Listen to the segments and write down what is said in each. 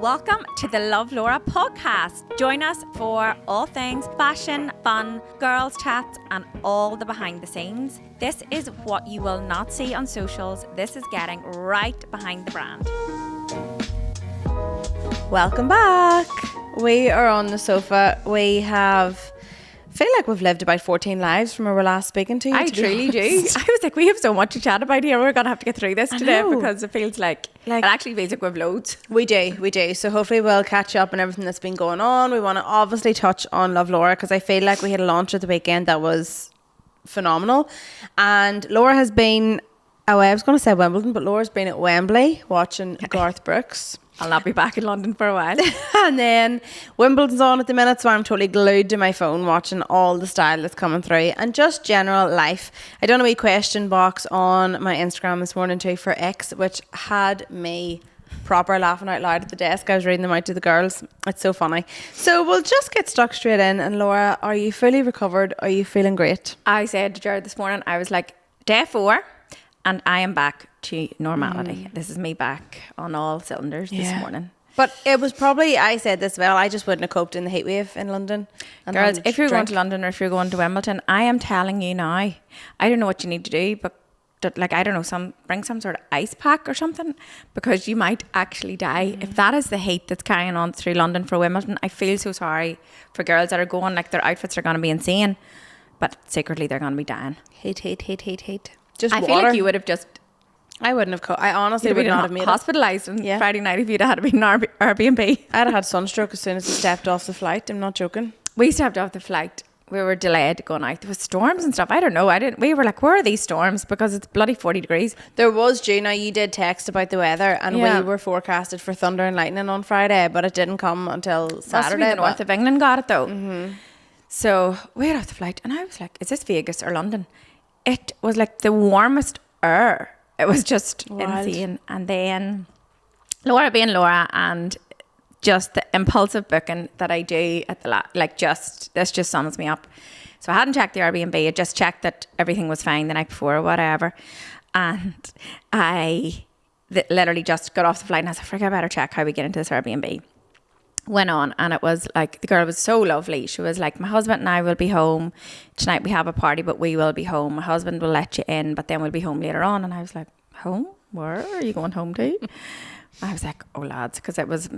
Welcome to the Love Laura podcast. Join us for all things fashion, fun, girls' chats, and all the behind the scenes. This is what you will not see on socials. This is getting right behind the brand. Welcome back. We are on the sofa. Feel like we've lived about 14 lives from our last speaking to you. I truly do. I was like, we have so much to chat about here. We're going to have to get through this today because it feels like it actually feels like we've loads. We do. So hopefully we'll catch up on everything that's been going on. We want to obviously touch on Love Laura because I feel like we had a launch at the weekend that was phenomenal. And Laura has been away. I was going to say Wimbledon, but Laura's been at Wembley watching Garth Brooks. I'll not be back in London for a while. And then Wimbledon's on at the minute, so I'm totally glued to my phone watching all the style that's coming through and just general life. I done a wee question box on my Instagram this morning too for Icks, which had me proper laughing out loud at the desk. I was reading them out to the girls. It's so funny. So we'll just get stuck straight in. And Laura, are you fully recovered? Are you feeling great? I said to Gerard this morning, I was like, day 4 and I am back to normality. This is me back on all cylinders this morning. But it was probably, I said this well, I just wouldn't have coped in the heat wave in London. Girls, if you're going to London or if you're going to Wimbledon, I am telling you now, I don't know what you need to do, but I don't know, bring some sort of ice pack or something, because you might actually die. If that is the heat that's carrying on through London for Wimbledon, I feel so sorry for girls that are going, like their outfits are going to be insane, but secretly they're going to be dying. Heat. Just I water. feel like you would have just... I wouldn't have... I honestly would not have made hospitalised on Friday night if you'd had to be in Airbnb. I'd have had sunstroke as soon as we stepped off the flight. I'm not joking. We stepped off the flight. We were delayed going out. There was storms and stuff. I don't know. We were like, where are these storms? Because it's bloody 40 degrees. There was, Gina, you did text about the weather and we were forecasted for thunder and lightning on Friday, but it didn't come until Saturday. The north of England got it though. So we got off the flight and I was like, is this Vegas or London? It was like the warmest air. It was just insane. And then Laura being Laura, and just the impulsive booking that I do at the this just sums me up. So I hadn't checked the Airbnb. I just checked that everything was fine the night before or whatever. And I literally just got off the flight and I was like, I better check how we get into this Airbnb. Went on and it was like, the girl was so lovely. She was like, my husband and I will be home tonight. We have a party, but we will be home. My husband will let you in, but then we'll be home later on. And I was like, home? Where are you going home to? I was like, oh lads, because it was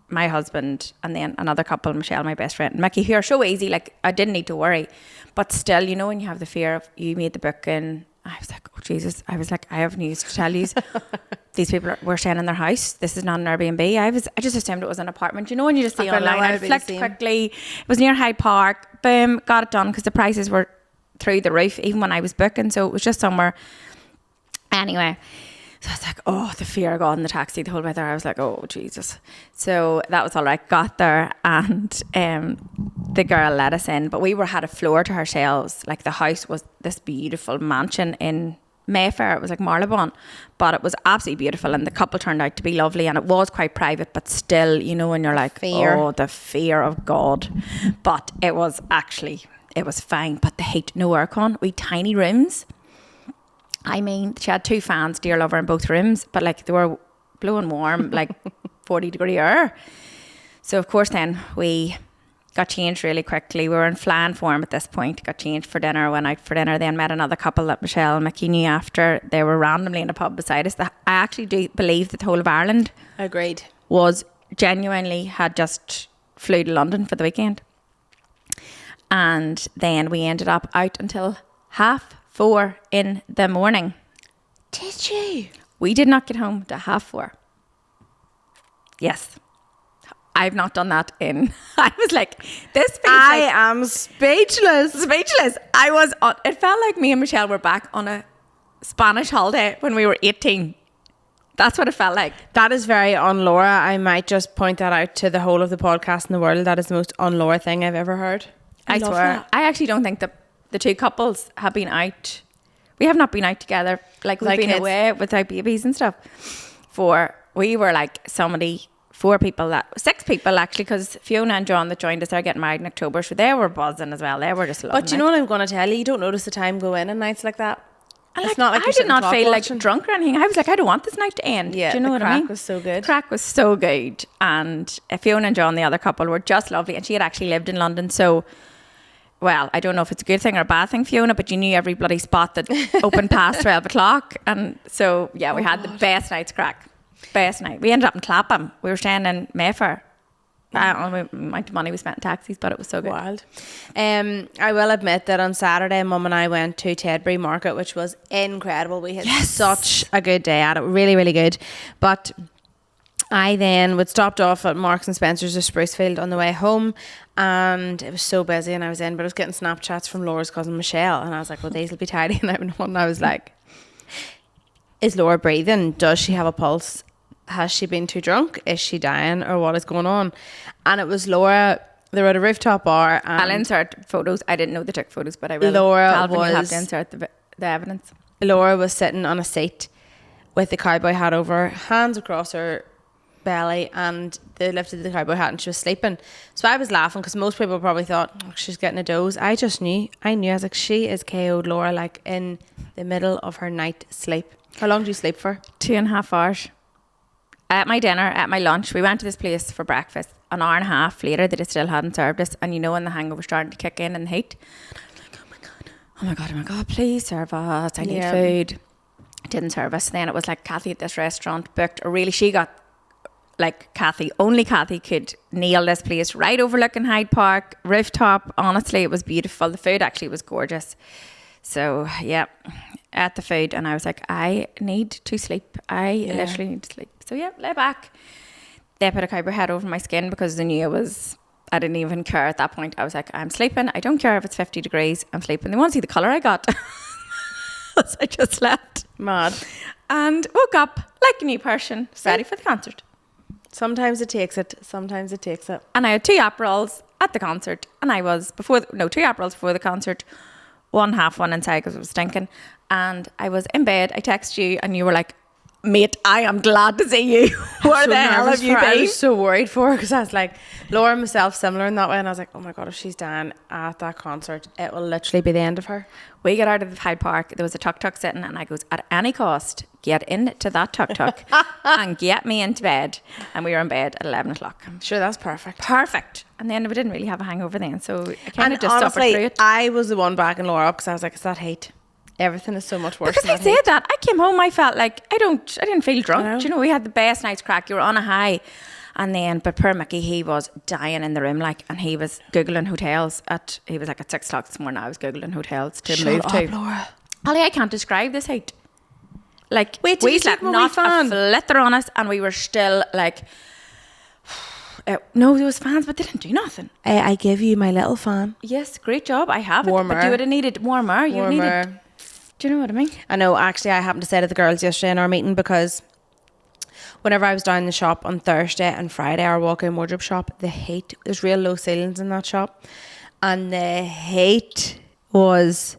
my husband and then another couple, Michelle, my best friend, and Mickey, who are so easy. Like I didn't need to worry, but still, you know, when you have the fear of you made the booking, I was like, oh Jesus. I was like, I have news to tell you. These people were staying in their house. This is not an Airbnb. I just assumed it was an apartment. You know, when you just see online, I flicked quickly. It was near Hyde Park. Boom, got it done because the prices were through the roof even when I was booking. So it was just somewhere. Anyway, so I was like, oh, the fear of God in the taxi the whole way there. I was like, oh Jesus. So that was all right. Got there and the girl let us in, but we had a floor to ourselves. Like the house was this beautiful mansion in Mayfair. It was like Marylebone, but it was absolutely beautiful and the couple turned out to be lovely and it was quite private, but still, you know, when you're like, oh, the fear of God. But it was fine, but the heat, no aircon, we tiny rooms. I mean, she had 2 fans, dear lover, in both rooms, but like they were blowing warm, like 40-degree air. So of course then we got changed really quickly. We were in flying form at this point. Got changed for dinner, went out for dinner, then met another couple that Michelle and Mickey knew after. They were randomly in a pub beside us. I actually do believe that the whole of Ireland was genuinely had just flew to London for the weekend. And then we ended up out until 4:30 in the morning. Did you? We did not get home to 4:30. Yes. I've not done that in... I was like, this feels I am speechless. It felt like me and Michelle were back on a Spanish holiday when we were 18. That's what it felt like. That is very un-Laura. I might just point that out to the whole of the podcast in the world. That is the most un-Laura thing I've ever heard. I swear. That. I actually don't think that the 2 couples have been out. We have not been out together. Like we've been away without babies and stuff. We were like 6 people actually, because Fiona and John that joined us, they're getting married in October, so they were buzzing as well. They were just loving it. But you know what I'm going to tell you? You don't notice the time go in on nights like that. And it's not like I you're did not sitting feel clock like watching. drunk or anything. I was like, I don't want this night to end. Yeah, do you know the what I mean? crack was so good. The crack was so good, and Fiona and John, the other couple, were just lovely. And she had actually lived in London, so. Well, I don't know if it's a good thing or a bad thing, Fiona, but you knew every bloody spot that opened past 12 o'clock. And so, yeah, we had the best night's crack. Best night. We ended up in Clapham. We were staying in Mayfair. I don't know the amount of money we spent in taxis, but it was so good. Wild. I will admit that on Saturday, Mum and I went to Tedbury Market, which was incredible. We had such a good day at it. Really, really good. But I then would stopped off at Marks and Spencer's of Sprucefield on the way home, and it was so busy, and I was in, but I was getting Snapchats from Laura's cousin Michelle, and I was like, well, these will be tidy. And I was like, is Laura breathing? Does she have a pulse? Has she been too drunk? Is she dying, or what is going on? And it was Laura. They were at a rooftop bar. And I'll insert photos. I didn't know they took photos, but I will. Laura Calvin, you'll have was- to insert the evidence. Laura was sitting on a seat with the cowboy hat over her, hands across her belly, and they lifted the cowboy hat, and she was sleeping. So I was laughing because most people probably thought, oh, she's getting a doze. I knew. I was like, she is KO'd, Laura, like in the middle of her night sleep. How long do you sleep for? 2.5 hours. At my dinner, at my lunch, we went to this place for breakfast. An hour and a half later, they still hadn't served us. And you know when the hangover started to kick in and the heat, I was like, oh my God, please serve us. I need food. Didn't serve us. Then it was like Kathy at this restaurant booked, or really she got like Kathy, only Kathy could nail this place, right overlooking Hyde Park, rooftop. Honestly, it was beautiful. The food actually was gorgeous. So yeah, at the food, and I was like, I need to sleep. I literally need to sleep. So yeah, lay back. They put a cowboy hat over my skin because they knew I didn't even care at that point. I was like, I'm sleeping. I don't care if it's 50 degrees. I'm sleeping. They want to see the colour I got. So I just slept. Mad. And woke up like a new person, ready for the concert. Sometimes it takes it. Sometimes it takes it. And I had 2 Aperols at the concert. And I was 2 Aperols before the concert. Half one inside because it was stinking. And I was in bed. I texted you and you were like, mate, I am glad to see you. Where the hell have you been? I was so worried for her because I was like, Laura and myself similar in that way, and I was like, oh my God, if she's down at that concert, it will literally be the end of her. We got out of Hyde Park, there was a tuk-tuk sitting, and I goes, at any cost, get into that tuk-tuk and get me into bed. And we were in bed at 11 o'clock. Sure, that's perfect. Perfect. And then we didn't really have a hangover then, so I kind of just honestly, suffered through it. I was the one backing Laura up because I was like, it's that hate. Everything is so much worse. Because I said that. I came home, I felt like I didn't feel drunk. I know. Do you know, we had the best night's crack. You were on a high. And then, but poor Mickey, he was dying in the room, like, and he was Googling hotels he was like at 6 o'clock this morning. I was Googling hotels to move to. Laura. Ollie, I can't describe this heat. Like, wait, we slept not a flitter on us, and we were still like, no, there was fans, but they didn't do nothing. I give you my little fan. Yes, great job. I have Warmer. it, but you would have needed warmer. You needed. Do you know what I mean? I know. Actually, I happened to say to the girls yesterday in our meeting, because whenever I was down in the shop on Thursday and Friday, our walk-in wardrobe shop, the heat, there's real low ceilings in that shop, and the heat was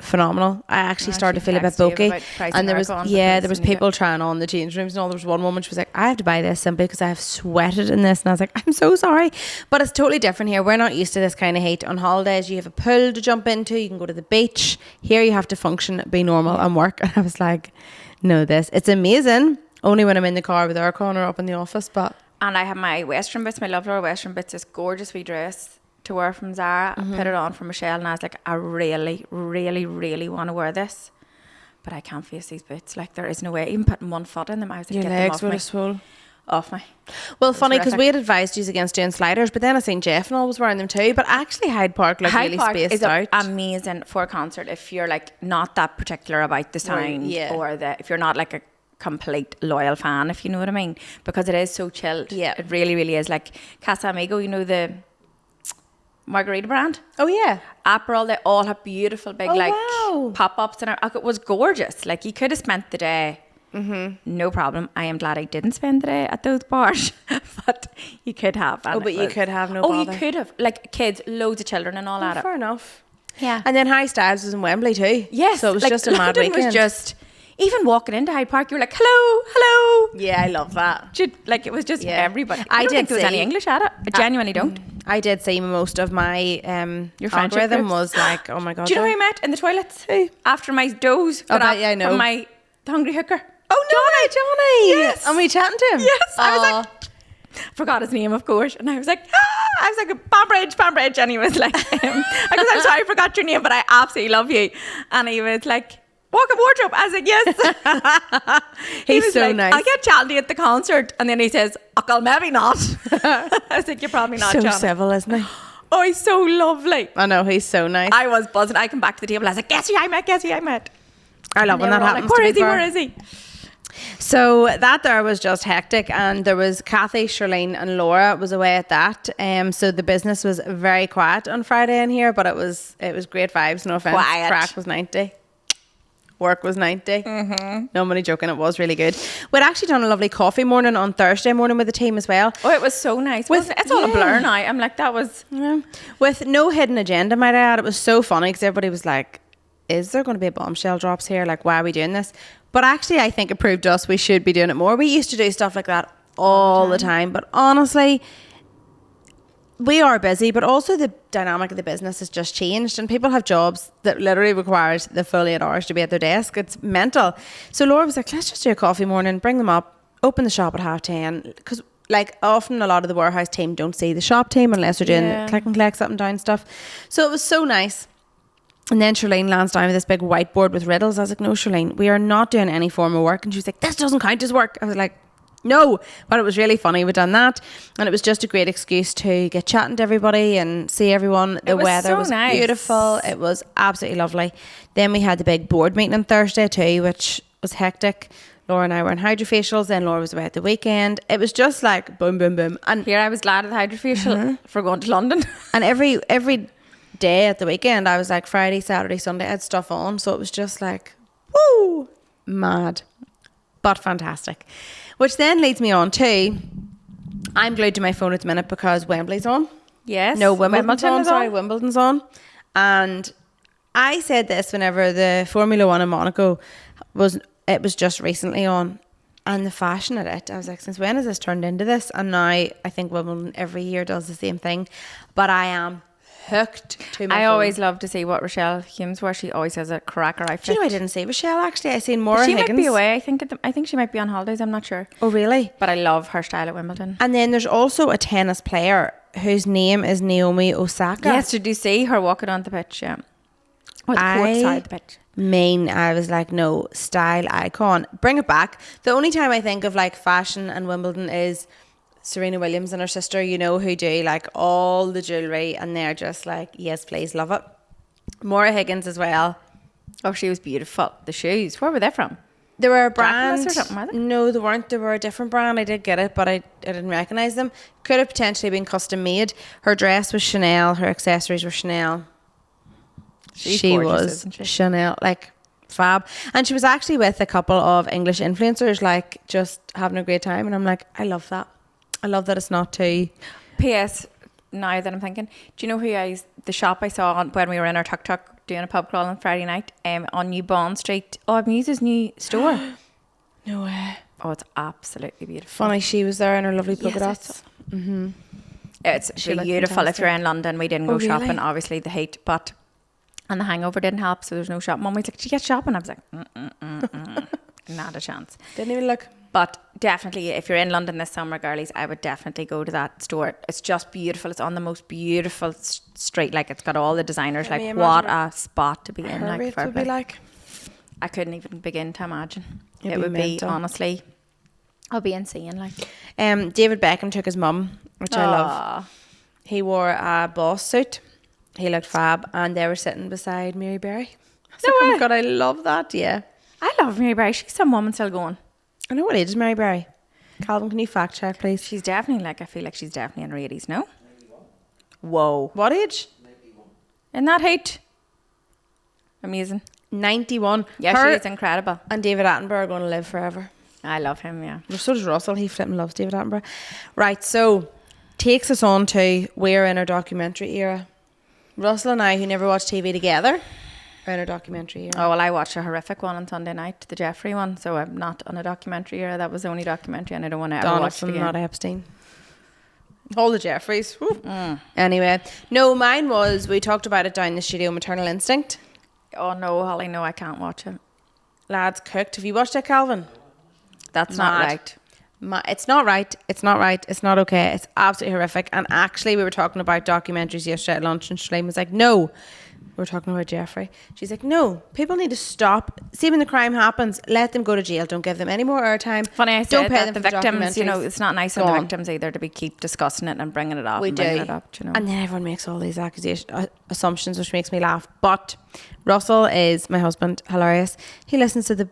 phenomenal. I actually started to feel a bit bulky, and there was people trying on the change rooms and all. There was one woman, she was like, I have to buy this simply because I have sweated in this, and I was like, I'm so sorry, but it's totally different here. We're not used to this kind of heat. On holidays you have a pool to jump into, you can go to the beach. Here you have to function, be normal and work. And I was like, no, it's amazing only when I'm in the car with aircon or up in the office. And I have my Western Bits, my Love Laura Western Bits, this gorgeous wee dress to wear from Zara. I put it on for Michelle, and I was like, I really, really, really want to wear this, but I can't face these boots. Like, there is no way. Even putting one foot in them, I was like, your get legs them would have swole. Off me. Well, funny, because we had advised you against doing sliders, but then I seen Jeff and all was wearing them too. But actually, Hyde Park really spaced out. Amazing for a concert if you're like not that particular about the sound, or if you're not like a complete loyal fan, if you know what I mean, because it is so chilled. Yeah, it really, really is. Like Casamigo, you know, the margarita brand. Oh yeah, Aperol. They all have beautiful big pop-ups, and it was gorgeous. Like, you could have spent the day. No problem. I am glad I didn't spend the day at those bars, but you could have. You could have no bother. You could have, like, kids, loads of children and all that. Fair enough. Yeah. And then Harry Styles was in Wembley too. Yes. So it was just a mad weekend. Was just, even walking into Hyde Park, you were like, hello. Yeah, I love that. Like, it was just everybody. I don't think there was any English at it. I genuinely don't. I did see most of my Your friendship algorithm groups. was like, oh my God. Do you know who I met in the toilets? Who? After my doze. Oh, I know. From my hungry hooker. Oh, Johnny. Yes. And we chatting to him? Yes. I was like, forgot his name, of course. And I was like, Bambridge. And he was like, I goes, I'm sorry, I forgot your name, but I absolutely love you. And he was like, walk-up wardrobe. I was like, yes. He's was so like, nice. I'll get Chaldy at the concert. And then he says, well, maybe not. I was like, you're probably not, so Johnny. civil, isn't he? Oh, he's so lovely. I know, he's so nice. I was buzzing. I come back to the table. I was like, guess who I met. I love when that happens. Like, where is he? So that there was just hectic, and there was Kathy, Charlene and Laura was away at that. So the business was very quiet on Friday in here, but it was great vibes, no offence. Quiet. Crack was 90. Work was 90. Nobody joking, it was really good. We'd actually done a lovely coffee morning on Thursday morning with the team as well. Oh, it was so nice. It's all a blur now. I'm like, that was... Yeah. With no hidden agenda, might I add. It was so funny because everybody was like, is there going to be a bombshell drops here? Like, why are we doing this? But actually, I think it proved to us we should be doing it more. We used to do stuff like that all the time. But honestly, we are busy, but also the dynamic of the business has just changed, and people have jobs that literally requires the full 8 hours to be at their desk. It's mental. So Laura was like, let's just do a coffee morning, bring them up, open the shop at 10:30, because like often a lot of the warehouse team don't see the shop team unless they're doing click and collects up and down stuff. So it was so nice. And then Charlene lands down with this big whiteboard with riddles. I was like, no, Charlene, we are not doing any form of work. And she was like, this doesn't count as work. I was like, no. But it was really funny. We'd done that. And it was just a great excuse to get chatting to everybody and see everyone. The weather was nice. Beautiful. It was absolutely lovely. Then we had the big board meeting on Thursday too, which was hectic. Laura and I were in hydrofacials. Then Laura was away at the weekend. It was just like boom, boom, boom. And here I was glad at the hydrofacial for going to London. And every day at the weekend, I was like Friday, Saturday, Sunday, I had stuff on. So it was just like, woo, mad, but fantastic. Which then leads me on to, I'm glued to my phone at the minute because Wembley's on. Yes. No, Wimbledon's on. is on. Sorry, Wimbledon's on. And I said this whenever the Formula 1 in Monaco was just recently on. And the fashion at it, I was like, since when has this turned into this? And now I think Wimbledon every year does the same thing. But I am hooked to my phone. always love to see what Rochelle Humes wears. She always has a cracker outfit. Do you know, I didn't see Rochelle actually. I seen Maura she Higgins. might be away. I think she might be on holidays. I'm not sure. Oh, really? But I love her style at Wimbledon. And then there's also a tennis player whose name is Naomi Osaka. Yes, did you see her walking on the pitch? Yeah. Or the court side of the pitch. I was like, no, style icon. Bring it back. The only time I think of like fashion and Wimbledon is Serena Williams and her sister, you know, who do like all the jewellery, and they're just like, yes, please, love it. Maura Higgins as well. Oh, she was beautiful. The shoes, where were they from? They were a brand. Or something, were they? No, they weren't. They were a different brand. I did get it, but I didn't recognise them. Could have potentially been custom made. Her dress was Chanel. Her accessories were Chanel. She gorgeous, was isn't she? Chanel, like fab. And she was actually with a couple of English influencers, like just having a great time. And I'm like, I love that. I love that it's not too... P.S. Now that I'm thinking, do you know the shop I saw when we were in our tuk-tuk doing a pub crawl on Friday night on New Bond Street? Oh, Muse's new store. No way. Oh, it's absolutely beautiful. Funny, she was there in her lovely polka Yes, I dots. Mm-hmm. It's She looked beautiful. fantastic. If you're in London, we didn't go Oh, really? shopping, obviously the heat, and the hangover didn't help, so there's no shopping. Mum was like, did you get shopping? I was like, not a chance. Didn't even look. But definitely, if you're in London this summer, girlies, I would definitely go to that store. It's just beautiful. It's on the most beautiful street. Like, it's got all the designers. Can you Like, what imagine a spot to be in. Her Like, rates for would be like... I couldn't even begin to imagine. It'd It be would be, mental. honestly, I'll be insane. Like, David Beckham took his mum, which I love. Aw. He wore a boss suit. He looked fab, and they were sitting beside Mary Berry. I was like, oh my God, I love that. Yeah. I love Mary Berry. She's some woman still going. I know, what age is Mary Berry? Calvin, can you fact check, please? She's definitely I feel like she's definitely in her 80s, no? Whoa. What age? In that height. Amazing. 91. Yeah, Her she's incredible. and David Attenborough are going to live forever. I love him, yeah. Well, so does Russell. He flipping loves David Attenborough. Right, so takes us on to we're in our documentary era. Russell and I, who never watched TV together, are in our documentary era. Oh, well, I watched a horrific one on Sunday night, the Jeffrey one, so I'm not on a documentary era. That was the only documentary, and I don't want to ever watch it Donaldson, again. not Epstein. All the Jeffreys. Anyway, no, mine was, we talked about it down in the studio, Maternal Instinct. Oh no, Holly, no, I can't watch it. Lads Cooked. Have you watched it, Calvin? That's not right. It's not right. It's not right. It's not okay. It's absolutely horrific. And actually, we were talking about documentaries yesterday at lunch, and Shalane was like, no. We were talking about Jeffrey. She's like, no, people need to stop. See, when the crime happens, let them go to jail. Don't give them any more airtime. Funny, I Don't said pay that them the for victims, you know, documentaries. it's not nice on the victims either to be keep discussing it and bringing it up. We and do. bringing it up, you know. And then everyone makes all these assumptions, which makes me laugh. But Russell is, my husband, hilarious. He listens to the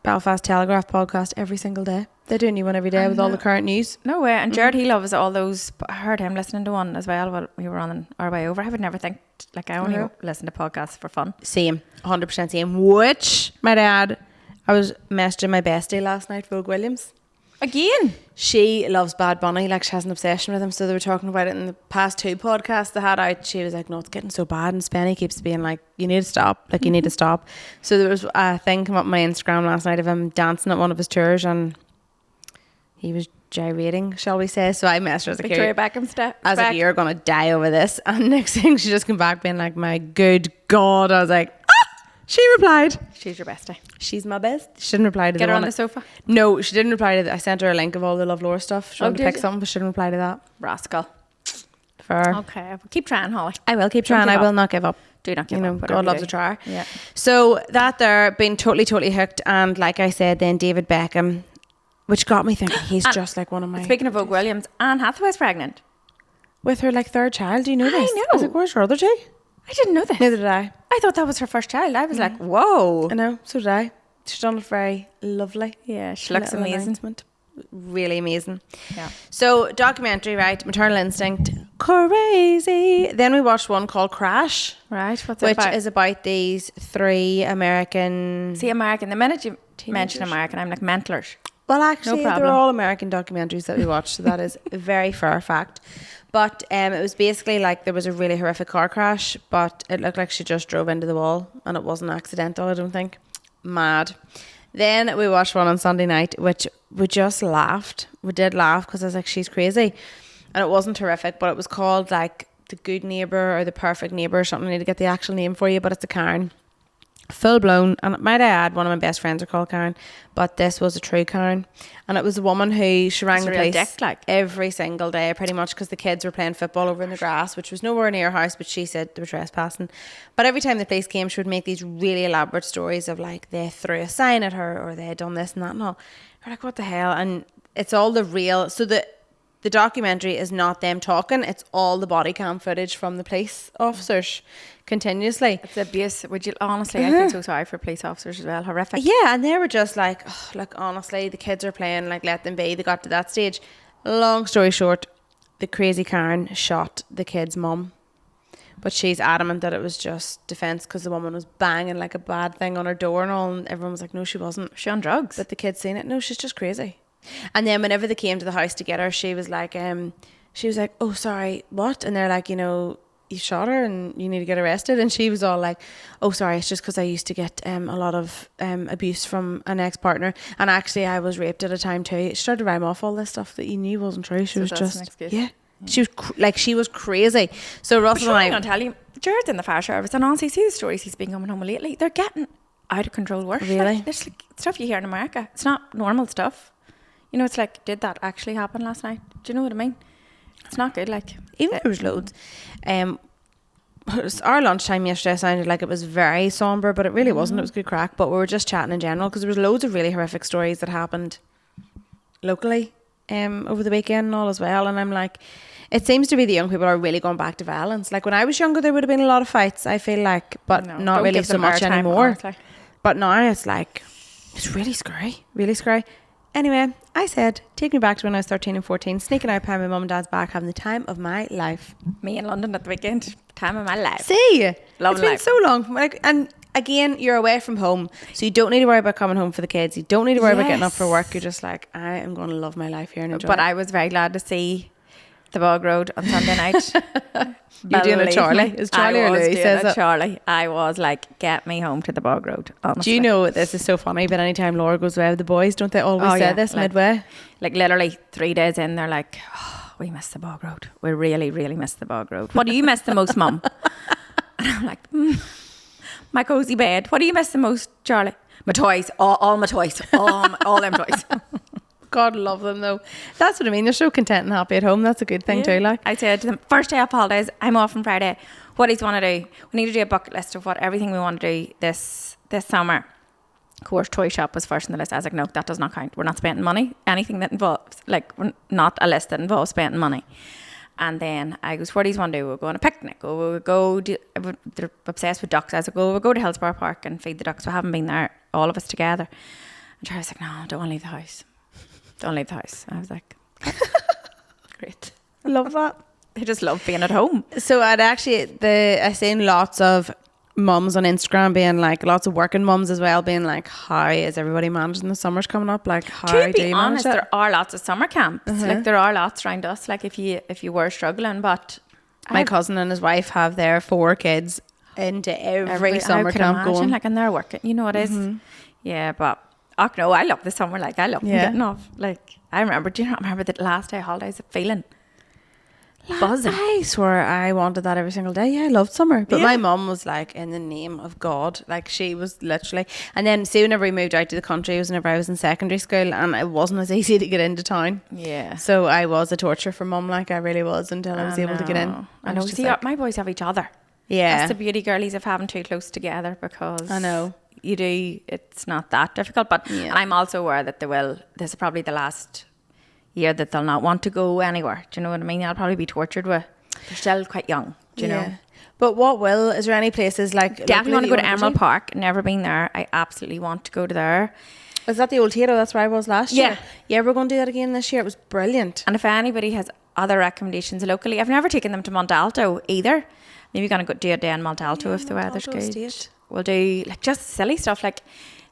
Belfast Telegraph podcast every single day. They do a new one every day with all the current news. No way. And Gerard, he loves all those. I heard him listening to one as well while we were on our way over. I would never think, like, I only listen to podcasts for fun. Same. 100% same. Which, my dad, I was messaging my bestie last night, Vogue Williams. Again? She loves Bad Bunny. Like, she has an obsession with him. So they were talking about it in the past 2 podcasts they had out. She was like, no, it's getting so bad. And Spenny keeps being like, you need to stop. Like, you need to stop. So there was a thing come up on my Instagram last night of him dancing at one of his tours, and he was gyrating, shall we say. So I messaged her. Victoria Beckham step. I was like, you're going to die over this. And next thing, she just came back being like, my good God. I was like, she replied. She's your bestie. She's my best. She didn't reply to Get the her one on the sofa. No, she didn't reply to that. I sent her a link of all the Love Laura stuff. She wanted to did pick you? something, but she didn't reply to that. Rascal. Fair. Okay, keep trying, Holly. I will keep trying. Don't I give will up. not give up. Do not give You know, up. whatever God you loves do. a try. Yeah. So that there, been totally hooked. And like I said, then David Beckham, which got me thinking, he's just like one of my... Speaking of Vogue Williams, Anne Hathaway's pregnant. With her like 3rd child, do you know I this? know. I was like, where's her other 2? I didn't know this. Neither did I. I thought that was her first child. I was like, whoa. I know, so did I. She's done it very lovely. Yeah, she looks Little amazing. announcement. Really amazing. Yeah. So documentary, right? Maternal Instinct, crazy. Then we watched one called Crash, Right, what's it which about? is about these 3 American... See, American. The minute you mention American, I'm like mentalers. Well, actually, No they're problem. all American documentaries that we watched, so that is a very fair fact. But it was basically like there was a really horrific car crash, but it looked like she just drove into the wall, and it wasn't accidental, I don't think. Mad. Then we watched one on Sunday night, which we just laughed. We did laugh because I was like, she's crazy. And it wasn't horrific, but it was called like The Good Neighbour or The Perfect Neighbour or something. I need to get the actual name for you, but it's a Karen. Full blown. And might I add, one of my best friends are called Karen, but this was a true Karen. And it was a woman who, she rang the a real police dick, like. every single day, pretty much, because the kids were playing football over in the grass, which was nowhere near her house, but she said they were trespassing. But every time the police came, she would make these really elaborate stories of like they threw a sign at her or they had done this and that and all. We're like, what the hell? And it's all the real... So the documentary is not them talking, it's all the body cam footage from the police officers continuously. It's abuse. Would you honestly? I feel so sorry for police officers as well. Horrific. Yeah, and they were just like, oh, like honestly, the kids are playing, like let them be. They got to that stage. Long story short, the crazy Karen shot the kid's mum, but she's adamant that it was just defence because the woman was banging like a bad thing on her door and all, and everyone was like, no, she wasn't. Was she on drugs? But the kid's seen it. No, she's just crazy. And then whenever they came to the house to get her, she was like, oh, sorry, what? And they're like, you know, you shot her and you need to get arrested. And she was all like, oh, sorry, it's just because I used to get a lot of abuse from an ex-partner. And actually, I was raped at a time too. She started to rhyme off all this stuff that you knew wasn't true. She So was that's an just, excuse. yeah. She was she was crazy. So Russell I'm and going to tell you, Gerard's in the fire service, and honestly, see the stories he's been coming home with lately. They're getting out of control worse. Really? Like, there's like stuff you hear in America. It's not normal stuff. You know, it's like, did that actually happen last night? Do you know what I mean? It's not good. Like, even if there was loads. Our lunchtime yesterday sounded like it was very somber, but it really wasn't. It was good crack. But we were just chatting in general because there was loads of really horrific stories that happened locally over the weekend and all as well. And I'm like, it seems to be the young people are really going back to violence. Like when I was younger, there would have been a lot of fights, I feel like, but no, not don't really give so them much airtime, anymore. honestly. But now it's like, it's really scary, really scary. Anyway, I said, take me back to when I was 13 and 14, sneaking out behind my mum and dad's back, having the time of my life. Me in London at the weekend, time of my life. See, Love it's been life. so long. Like, and again, you're away from home, so you don't need to worry about coming home for the kids. You don't need to worry about getting up for work. You're just like, I am going to love my life here and enjoy But it. I was very glad to see the Bog Road on Sunday night. You're doing a Charlie. Is Charlie or Louis says it? Charlie. I was like, get me home to the Bog Road. Honestly. Do you know, this is so funny, but anytime Laura goes away with the boys, don't they always say this midway? Like literally 3 days in, they're like, oh, we miss the bog road. We really, really miss the bog road. What do you miss the most, Mum? And I'm like, my cozy bed. What do you miss the most, Charlie? My toys. All my toys. All them toys. God love them though. That's what I mean. They're so content and happy at home. That's a good thing too. Like I said to them, first day off holidays, I'm off on Friday. What do you want to do? We need to do a bucket list of everything we want to do this summer. Of course, toy shop was first on the list. I was like, no, that does not count. We're not spending money. Anything that involves, like, we're not a list that involves spending money. And then I goes, what do you want to do? We'll go on a picnic. Or we'll go, they're obsessed with ducks. I was like, we'll go to Hillsborough Park and feed the ducks. We haven't been there, all of us together. And Charlie was like, no, don't want to leave the house. Don't leave the house. I was like, great. I love that. They just love being at home. So I seen lots of mums on Instagram being like, lots of working mums as well, being like, how is everybody managing the summers coming up? Like, how to do be you honest, manage it? there are lots of summer camps. Like, there are lots around us. Like, if you were struggling, but my cousin and his wife have their 4 kids into every summer camp going. Like, and they're working. You know what it is? Yeah, but no, I love the summer. Like, I love getting off. Like, I remember. Do you not remember the last day of holidays? Feeling buzzing. I swear I wanted that every single day. Yeah, I loved summer. But my mum was like, in the name of God. Like, she was literally. And then, see, whenever we moved out to the country, it was whenever I was in secondary school, and it wasn't as easy to get into town. Yeah. So I was a torture for mum. Like, I really was, until I was able to get in. I know. See, my boys have each other. Yeah. That's the beauty, girlies, of having 2 close together, because I know. You do. It's not that difficult. But and I'm also aware that this is probably the last year that they'll not want to go anywhere. Do you know what I mean? They'll probably be tortured with. They're still quite young. Do you know? But is there any places like definitely want to go to Emerald Park? Never been there. I absolutely want to go to there. Is that the old theatre? That's where I was last year. Yeah, we're going to do that again this year. It was brilliant. And if anybody has other recommendations locally, I've never taken them to Montalto either. Maybe we're going to do a day in Montalto if the weather's good. State. We'll do like just silly stuff. Like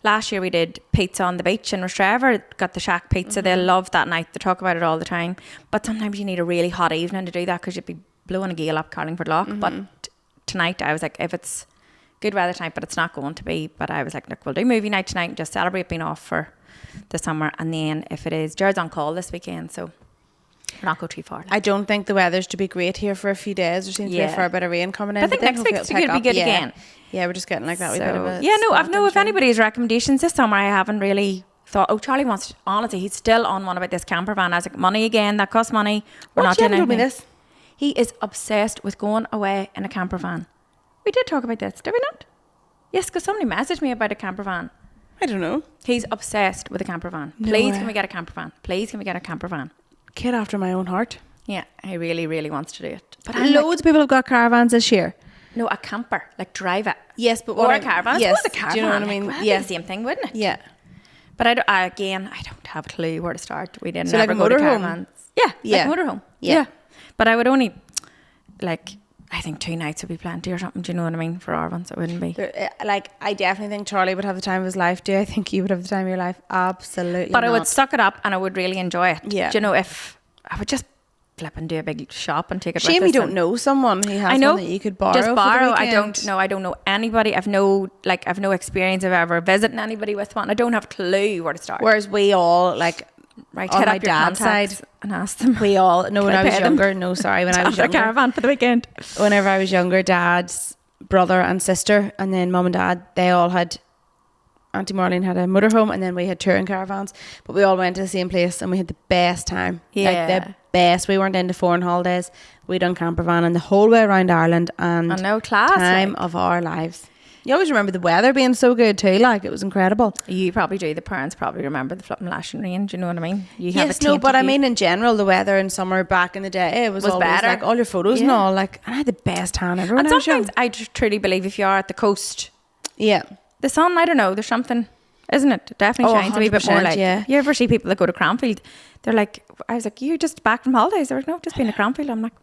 last year we did pizza on the beach in Rostrevor. Got the shack pizza. They love that night. They talk about it all the time. But sometimes you need a really hot evening to do that, because you'd be blowing a gale up Carlingford Lough. But tonight I was like, if it's good weather tonight, but it's not going to be. But I was like, look, we'll do movie night tonight and just celebrate being off for the summer. And then if it is, Gerard's on call this weekend, so we'll not go too far. I don't think the weather's to be great here for a few days. There seems to be a fair bit of rain coming in. But I think next week's going to be good again. Yeah, we're just getting like that wee bit of a... Yeah, no, I've if anybody's recommendations this summer, I haven't really thought, Charlie wants to, honestly, he's still on one about this camper van. I was like, money again, that costs money. We're not doing anything. This? He is obsessed with going away in a camper van. We did talk about this, did we not? Yes, because somebody messaged me about a camper van. I don't know. He's obsessed with a camper van. Please, can we get a camper van? Please, can we get a camper van? Kid after my own heart. Yeah, he really, really wants to do it. But loads of people have got caravans this year. No, a camper, like drive it. Yes, but or a caravan. Yes, a caravan. do you know what I mean? Like, yeah, the same thing, wouldn't it? Yeah. But I don't have a clue where to start. We didn't so ever like go to caravans. Yeah, like a motorhome. Yeah. But I would only, like, I think 2 nights would be plenty or something. Do you know what I mean? For our ones, it wouldn't be. Like, I definitely think Charlie would have the time of his life. Do I think you would have the time of your life? Absolutely. But I would suck it up and I would really enjoy it. Yeah. Do you know, if I would just flip and do a big shop and take it. Shame you don't know someone who has one that you could borrow. Just borrow. For the I don't know anybody. I've no experience of ever visiting anybody with one. I don't have a clue where to start. Whereas we all like right on hit my up your dad's side and ask them. We all when I was younger. No, sorry, when I was younger. Caravan for the weekend. Whenever I was younger, dad's brother and sister, and then mum and dad, they all had. Auntie Marlene had a motorhome, and then we had touring caravans, but we all went to the same place and we had the best time. Like the best. We weren't into foreign holidays. We done camper van and the whole way around Ireland, and time of our lives. You always remember the weather being so good too. Like, it was incredible. You probably do. The parents probably remember the flipping lashing rain. Do you know what I mean? But I mean in general, the weather in summer back in the day, it was always better. Like all your photos and all. Like, and I had the best time ever. And sometimes I truly believe if you are at the coast, the sun, I don't know, there's something, isn't it? It definitely shines a wee bit more. Like, you ever see people that go to Cranfield? They're like, I was like, you're just back from holidays? They're like, no, just been to Cranfield. I'm like,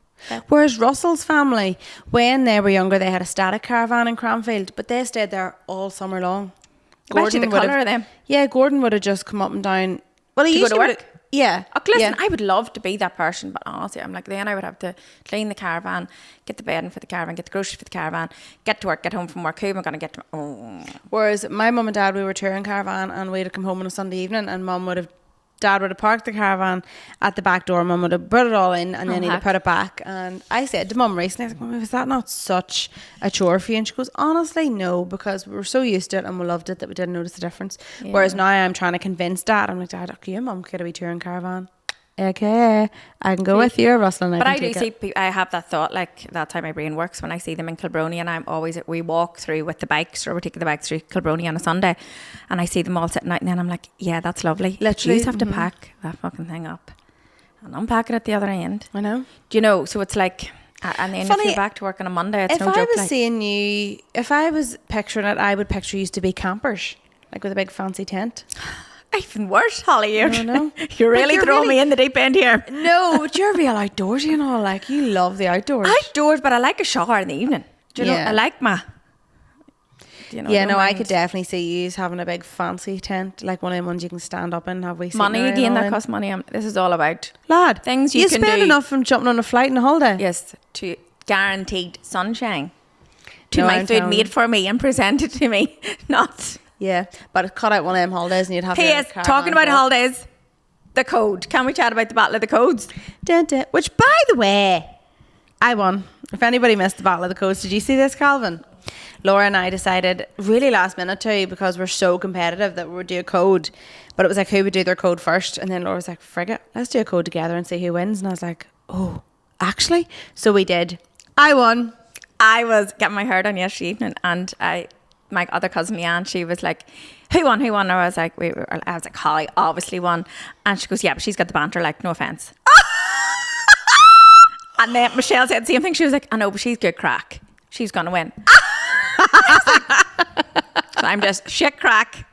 whereas Russell's family, when they were younger, they had a static caravan in Cranfield, but they stayed there all summer long. Gordon the colour of them. Yeah, Gordon would have just come up and down. Well, he used to go to work. Yeah. Listen, I would love to be that person, but honestly, I'm like, then I would have to clean the caravan, get the bedding for the caravan, get the groceries for the caravan, get to work, get home from work. Who am I going to get to? Whereas my mum and dad, we were touring caravan, and we'd have come home on a Sunday evening, and mum would have Dad would have parked the caravan at the back door. Mum would have put it all in, and then he'd have put it back. And I said to Mum recently, I was like, Mum, was that not such a chore for you? And she goes, honestly, no, because we were so used to it and we loved it that we didn't notice the difference. Yeah. Whereas now I'm trying to convince Dad. I'm like, Dad, okay, Mum could have a touring caravan. Okay, I can go with you, Russell. And but I do see, I have that thought, like that's how my brain works when I see them in Kilbrony, and I'm always, we walk through with the bikes, or we're taking the bikes through Kilbrony on a Sunday, and I see them all sitting out, and then I'm like, yeah, that's lovely. Literally, you just have to pack that fucking thing up and unpack it at the other end. I know. Do you know? So it's like, and then if you're back to work on a Monday, it's no joke. If I was seeing you, if I was picturing it, I would picture you to be campers, like with a big fancy tent. Even worse, Holly. You're really throwing me in the deep end here. No, but you're real outdoorsy and all. Like, you love the outdoors. Outdoors, but I like a shower in the evening. Do you know? I like my... I could definitely see you having a big fancy tent, like one of them ones you can stand up in. Have we seen money again? That costs money. This is all about lad things you can do. You spend enough from jumping on a flight and a holiday. Yes, to guaranteed sunshine. To my food made for me and presented to me, not. Yeah, but cut out one of them holidays and you'd have. P.S. Talking about holidays, the code. Can we chat about the Battle of the Codes? Which, by the way, I won. If anybody missed the Battle of the Codes, did you see this, Calvin? Laura and I decided really last minute too, because we're so competitive, that we would do a code. But it was like, who would do their code first? And then Laura was like, frig it, let's do a code together and see who wins. And I was like, oh, actually? So we did. I won. I was getting my hair done yesterday evening, and my other cousin Leanne, she was like, who won? And I was like, Holly obviously won. And she goes, yeah, but she's got the banter, like, no offence. And then Michelle said the same thing. She was like, I know, but she's good crack. She's going to win. So I'm just shit crack.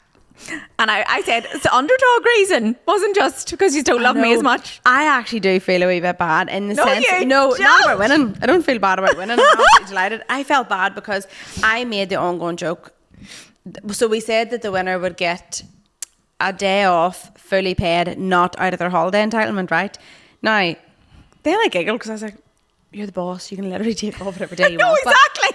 And I said, it's the underdog reason. Wasn't just because you don't love me as much. I actually do feel a wee bit bad in the sense. Not about winning. I don't feel bad about winning. I'm absolutely delighted. I felt bad because I made the ongoing joke. So we said that the winner would get a day off, fully paid, not out of their holiday entitlement, right? Now, then I giggled because I was like, you're the boss. You can literally take off whatever day you want. Exactly.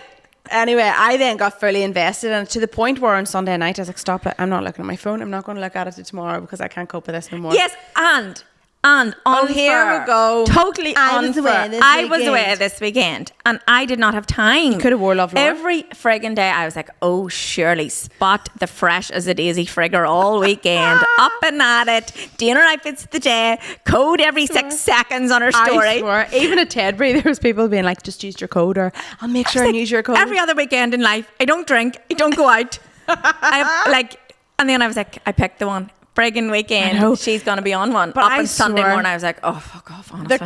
Anyway, I then got fully invested, and to the point where on Sunday night I was like, stop it, I'm not looking at my phone, I'm not going to look at it tomorrow because I can't cope with this no more. Yes, and unfair. Here we go. Totally unfair. I was away this weekend and I did not have time. You could have wore Love Laura. Every friggin' day I was like, oh, surely spot the fresh as a daisy frigger all weekend. Up and at it. Dinner outfits of the day. Code every 6 seconds on her story. I swear. Even at Tedbury there was people being like, just use your code, or I'll make sure and use your code. Every other weekend in life, I don't drink, I don't go out. And then I was like, I picked the one. Friggin' weekend, she's going to be on one. But up on Sunday morning, I was like, oh, fuck off, honestly.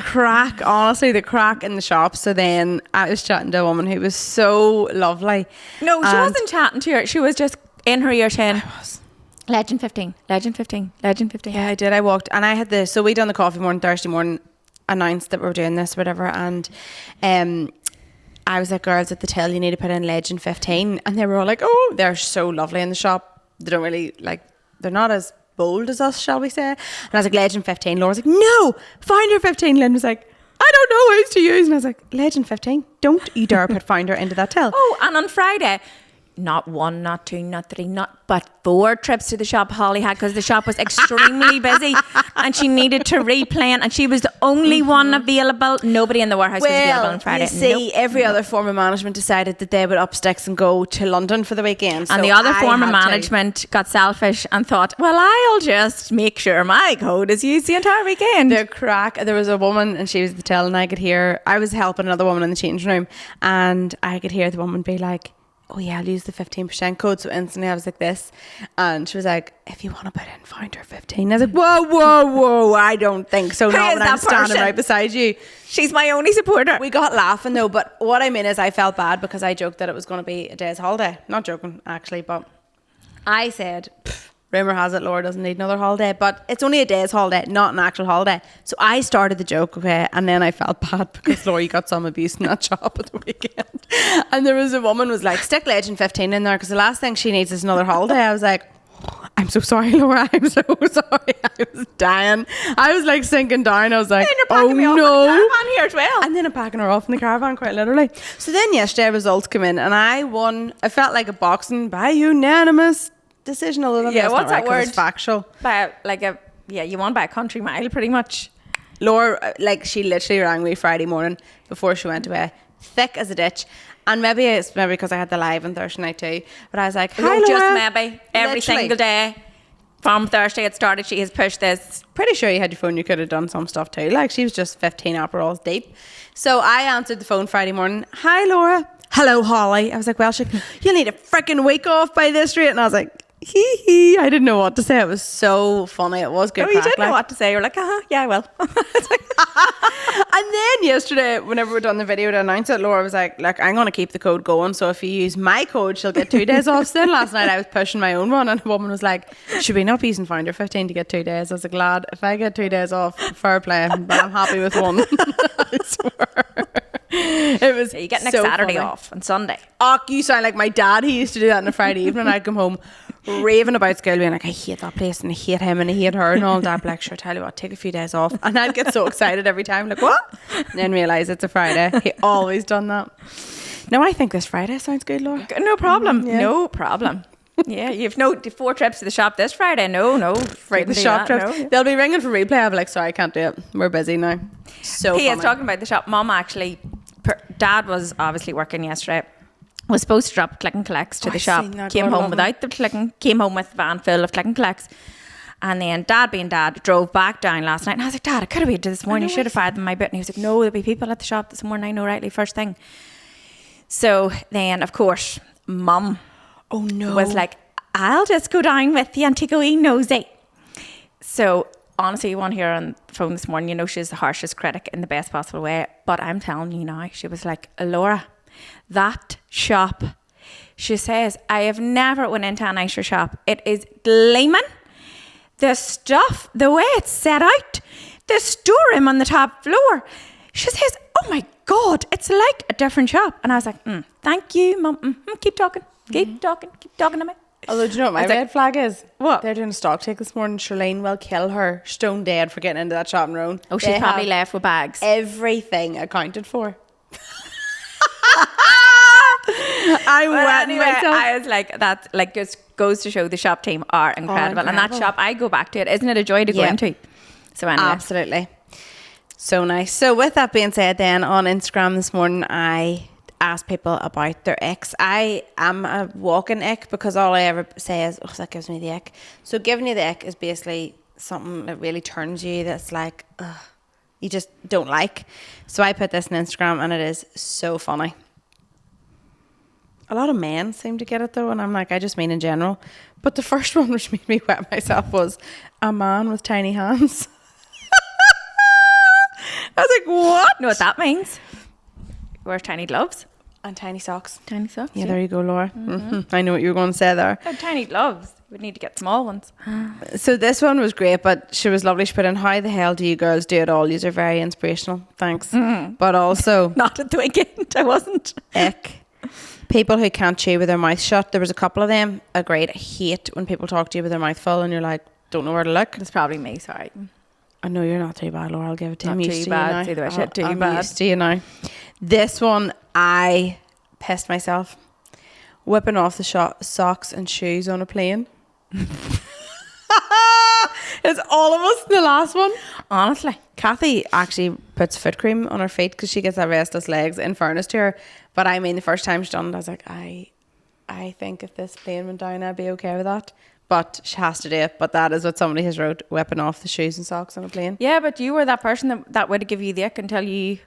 The crack in the shop. So then I was chatting to a woman who was so lovely. No, she wasn't chatting to her. She was just in her ear saying, Legend 15, Legend 15, Legend 15. Yeah, I did. I walked, and I had so we done the coffee morning, Thursday morning, announced that we were doing this, whatever, and I was like, girls at the till, you need to put in Legend 15. And they were all like, oh, they're so lovely in the shop. They don't really, they're not as bold as us, shall we say. And I was like, Legend 15. Laura was like, no, Finder 15. Lynn was like, I don't know ways to use. And I was like, Legend 15, don't you dare put Finder into that till. Oh, and on Friday, not 1, not 2, not 3, but 4 trips to the shop Holly had, because the shop was extremely busy and she needed to replan, and she was the only one available. Nobody in the warehouse was available on Friday. You see, every other form of management decided that they would up sticks and go to London for the weekend. And the other form of management got selfish and thought, well, I'll just make sure my code is used the entire weekend. The crack. There was a woman and she was at the till, and I was helping another woman in the changing room, and I could hear the woman be like, oh yeah, I'll use the 15% code. So instantly I was like this, and she was like, if you want to put in Finder 15. I was like, whoa, I don't think so. Not when I'm standing right beside you. She's my only supporter. We got laughing though, but what I mean is I felt bad because I joked that it was going to be a day's holiday. Not joking actually, but I said, rumour has it Laura doesn't need another holiday, but it's only a day's holiday, not an actual holiday. So I started the joke, okay, and then I felt bad because Laura, you got some abuse in that shop at the weekend. And there was a woman was like, stick Legend 15 in there because the last thing she needs is another holiday. I was like, I'm so sorry, Laura, I'm so sorry. I was dying. I was like sinking down. I was like, oh no. In the caravan here as well. And then I'm packing her off in the caravan, quite literally. So then yesterday results come in and I won. I felt like a boxing by unanimous decision, although what's that word? It's factual. By like a Yeah, you won by a country mile, pretty much. Laura, like, she literally rang me Friday morning before she went away, thick as a ditch. And maybe it's because I had the live on Thursday night too. But I was like, hi, Laura. Just maybe. Every Literally. single day. From Thursday it started, she has pushed this. Pretty sure you had your phone, you could have done some stuff too. Like, she was just 15 Aperols deep. So I answered the phone Friday morning. Hi, Laura. Hello, Holly. I was like, well, you'll need a freaking week off by this rate. And I was like, hee hee. I didn't know what to say. It was so funny. It was good. Oh, you didn't know what to say. You're like, yeah, I will. And then yesterday, whenever we done the video to announce it, Laura was like, look, I'm going to keep the code going. So if you use my code, she'll get 2 days off. So then last night I was pushing my own one and a woman was like, should we not be using Finder 15 to get 2 days? I was like, lad, if I get 2 days off, fair play, but I'm happy with one. I swear. It was you get next so Saturday funny. off and Sunday. Oh, you sound like my dad. He used to do that on a Friday evening. I'd come home raving about school, being like, I hate that place and I hate him and I hate her and all that. Like, sure, tell you what, take a few days off. And I'd get so excited every time, like, what? And then realise it's a Friday. He always done that. No, I think this Friday sounds good, Laura. No problem. Yeah. No problem. Yeah, you've 4 trips to the shop this Friday. No. Right, the shop trips. No. They'll be ringing for replay. I'll be like, sorry, I can't do it. We're busy now. So He is funny. talking about the shop. Mum actually, Dad was obviously working yesterday. Was supposed to drop click and collects to the I shop. seen that. Came God, home love without the came home with a van full of click and collects. And then Dad being Dad drove back down last night. And I was like, Dad, I could have waited this morning. You should have fired them my bit. And he was like, no, there'll be people at the shop this morning. I know rightly, first thing. So then, of course, Mum was like, I'll just go down with you and take a wee nosy. So honestly, you won't hear her on the phone this morning. You know she's the harshest critic in the best possible way. But I'm telling you now, she was like, Laura, that shop, she says, I have never went into a nicer shop. It is gleaming. The stuff, the way it's set out, the storeroom on the top floor. She says, oh my God, it's like a different shop. And I was like, thank you, Mum. Keep talking to me. Although, do you know what my It's red like, flag is? what? They're doing a stock take this morning. Charlene will kill her stone dead for getting into that shop in Roan. Oh, she's probably left with bags. Everything accounted for. I'm wetting myself. I was like, that like just goes to show the shop team are incredible. And that incredible. shop, I go back to it. Isn't it a joy to go Yeah. into? So anyway. Absolutely. So nice. So with that being said then, on Instagram this morning, I asked people about their icks. I am a walking ick because all I ever say is, oh, that gives me the ick. So giving you the ick is basically something that really turns you, that's like, ugh, you just don't like. So I put this on Instagram and it is so funny. A lot of men seem to get it though, and I'm like, I just mean in general. But the first one which made me wet myself was a man with tiny hands. I was like, what? You know what that means? Wears tiny gloves. And tiny socks. Tiny socks. Yeah, there you go, Laura. Mm-hmm. I know what you were going to say there. Oh, tiny gloves. You would need to get small ones. So this one was great, but she was lovely. She put in, how the hell do you girls do it all? Yous are very inspirational. Thanks. But also, Not at the weekend. I wasn't. ick. People who can't chew with their mouth shut. There was a couple of them. Agreed. I hate when people talk to you with their mouth full and you're like, don't know where to look. It's probably me, sorry. I know you're not too bad, Laura. I'll give it to you. Not I'm too used to bad. you now. See the way I said too I'm bad. used to you now. This one, I pissed myself. Whipping off the socks and shoes on a plane. It's all of us in the last one. Honestly. Kathy actually puts foot cream on her feet because she gets that restless legs, in fairness to her. But I mean, the first time she done it, I was like, I think if this plane went down, I'd be okay with that. But she has to do it. But that is what somebody has wrote, whipping off the shoes and socks on a plane. Yeah, but you were that person that would give you the ick until you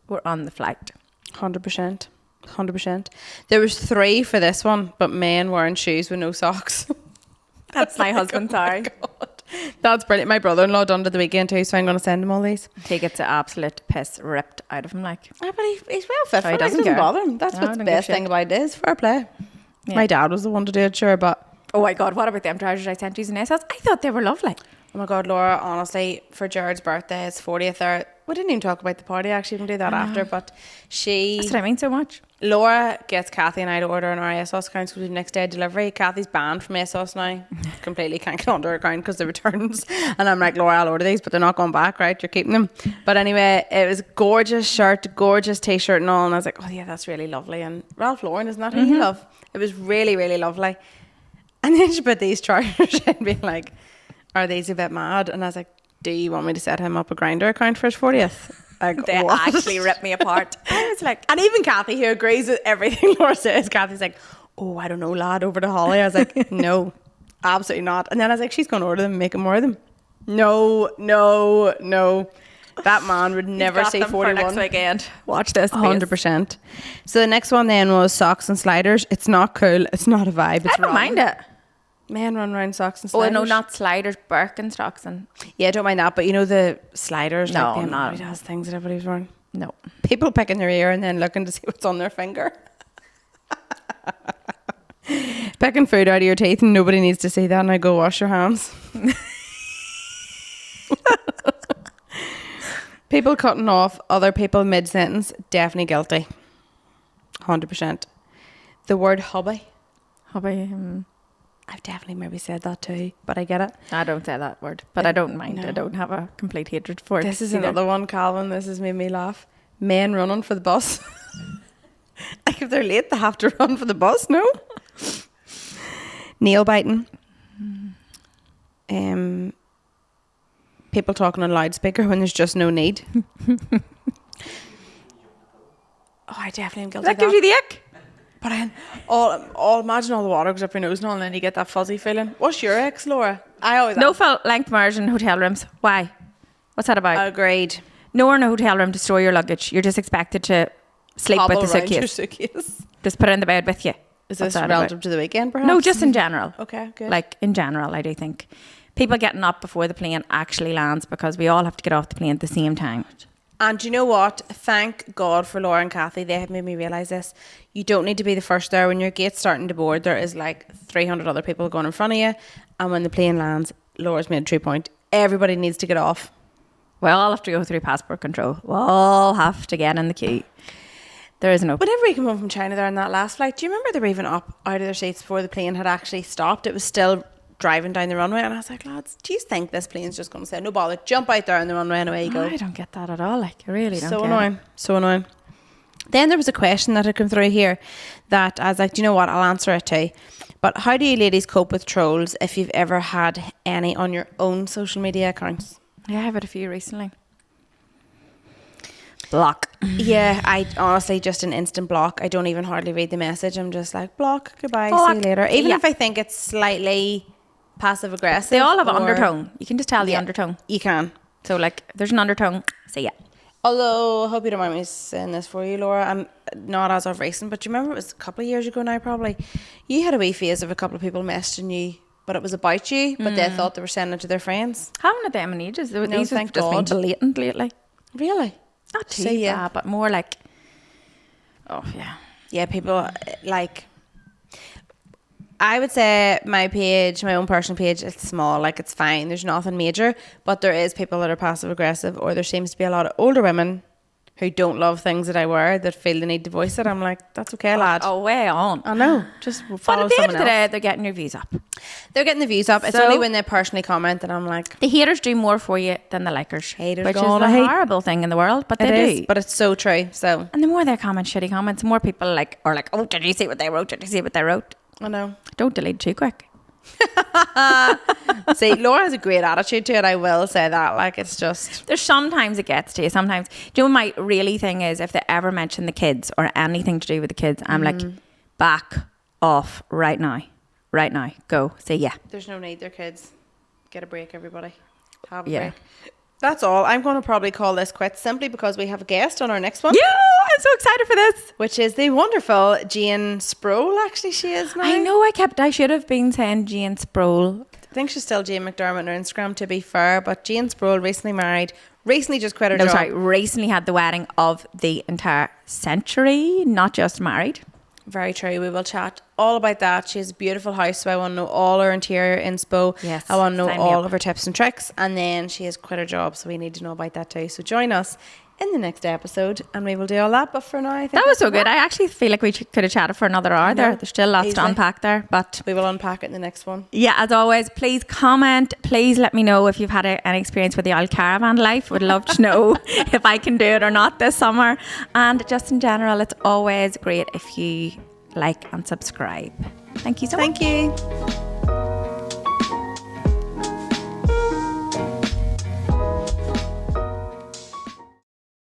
were on the flight. 100%. 100%. There was 3 for this one, but men wearing shoes with no socks. That's my husband, sorry. God. That's brilliant. My brother-in-law done it the weekend too, so I'm going to send him all these. He gets the absolute piss ripped out of him, like. Yeah, but he's well fit So for he it. doesn't It doesn't care. bother him. That's No, what's I the don't best give a thing shit. about it is fair play. Yeah. My dad was the one to do it, sure, but Oh my God, what about them trousers I sent you in SS? I thought they were lovely. oh my God, Laura, honestly, for Gerard's birthday, his 40th there. We didn't even talk about the party, actually. We can do that after, but That's what I mean so much. Laura gets Kathy and I to order on our ASOS account because we have next day delivery. Kathy's banned from ASOS now. Completely can't get onto her account because the returns. And I'm like, Laura, I'll order these, but they're not going back, right? You're keeping them. But anyway, it was gorgeous shirt, gorgeous t-shirt and all. And I was like, oh yeah, that's really lovely. And Ralph Lauren, isn't that who you love? It was really, really lovely. And then she put these trousers in being like, are these a bit mad? And I was like, do you want me to set him up a Grindr account for his 40th? Like, They what? actually ripped me apart. I was like, And even Kathy, who agrees with everything Laura says, Kathy's like, oh, I don't know, lad, over to Holly. I was like, no, absolutely not. And then I was like, she's going to order them and make more of them. No. That man would never say 41. Next weekend. Watch this. 100%. So the next one then was socks and sliders. It's not cool. It's not a vibe. It's I don't mind it. Men run around socks and sliders. Oh, no, not sliders, Birkenstocks and... Yeah, I don't mind that. But you know the sliders? No, like not. everybody has things that everybody's wearing. No. People picking their ear and then looking to see what's on their finger. Picking food out of your teeth and nobody needs to see that. And I go wash your hands. People cutting off other people mid-sentence, definitely guilty. 100%. The word hubby. I've definitely maybe said that too, but I get it. I don't say that word, but I don't mind. No. I don't have a complete hatred for it. This is another one, Calvin. This has made me laugh. Men running for the bus. Like if they're late, they have to run for the bus, no? Nail biting. People talking on loudspeaker when there's just no need. I definitely am guilty that of that. gives you the ick? But then, imagine all the water goes up your nose and then you get that fuzzy feeling. What's your ex, Laura? I always no full length immersion hotel rooms. Why? What's that about? Agreed. Nowhere in a hotel room to store your luggage. You're just expected to sleep Hobble with the around your suitcase. suitcase. Just put it in the bed with you. Is this relative to the weekend, perhaps? No, just in general. Okay, good. Like in general, I do think people getting up before the plane actually lands because we all have to get off the plane at the same time. And you know what? Thank God for Laura and Kathy. They have made me realise this. You don't need to be the first there. When your gate's starting to board, there is like 300 other people going in front of you. And when the plane lands, Laura's made a true point. Everybody needs to get off. We all have to go through passport control. We all have to get in the queue. There is no... Whenever we came home from China there on that last flight, do you remember they were even up out of their seats before the plane had actually stopped? It was still driving down the runway, and I was like, lads, do you think this plane's just going to say, no bother, jump out there on the runway and away you go? I don't get that at all. Like, I really don't. So annoying. Then there was a question that had come through here that I was like, do you know what, I'll answer it too. But how do you ladies cope with trolls if you've ever had any on your own social media accounts? Yeah, I've had a few recently. Block. Yeah, I honestly just an instant block. I don't even hardly read the message. I'm just like, block, goodbye, see you later. Even if I think it's slightly passive aggressive. They all have an undertone. You can just tell the undertone. You can. So like, there's an undertone. See ya. Although, I hope you don't mind me saying this for you, Laura, and not as of recent, but you remember it was a couple of years ago now probably, you had a wee phase of a couple of people messaging you, but it was about you, but they thought they were sending it to their friends. Haven't had them in ages. No, these thank have just God. been blatant lately. Really? Not too bad, but more like, oh yeah. Yeah, people like, I would say my page, my own personal page, it's small, like it's fine. There's nothing major, but there is people that are passive aggressive, or there seems to be a lot of older women who don't love things that I wear that feel the need to voice it. I'm like, that's okay, lad. Oh, way on. I know. Just follow but at the end someone of the else. day, they're getting your views up. They're getting the views up. It's So- only when they personally comment that I'm like, The haters do more for you than the likers. Haters which is gonna the hate. horrible thing in the world, but it they is, do. but it's so true. So And the more they comment shitty comments, the more people are like, oh, did you see what they wrote? Did you see what they wrote? I know. Don't delete too quick. See, Laura has a great attitude to it. I will say that. Like, it's just. There's sometimes it gets to you. Sometimes, do you know what my really thing is? If they ever mention the kids or anything to do with the kids, I'm like, back off right now. Right now. Go. Say yeah. There's no need. They're kids. Get a break, everybody. Have a Yeah. break. That's all. I'm going to probably call this quits simply because we have a guest on our next one. Yeah, I'm so excited for this. Which is the wonderful Jane Sproul, actually, she is now. I know I should have been saying Jane Sproul. I think she's still Jane McDermott on her Instagram, to be fair. But Jane Sproul, recently married, recently just quit her job. Recently had the wedding of the entire century, not just married. Very true. We will chat all about that. She has a beautiful house, so I want to know all her interior inspo. Yes, I want to know sign me all up. of her tips and tricks. And then she has quit her job, so we need to know about that too. So join us in the next episode and we will do all that. But for now, I think That was so good. I actually feel like we could have chatted for another hour there. There's still lots to easily. unpack there, but we will unpack it in the next one. yeah, as always, please comment. Please let me know if you've had any experience with the old caravan life. Would love to know if I can do it or not this summer. And just in general, it's always great if you like and subscribe. Thank you so much. Thank you.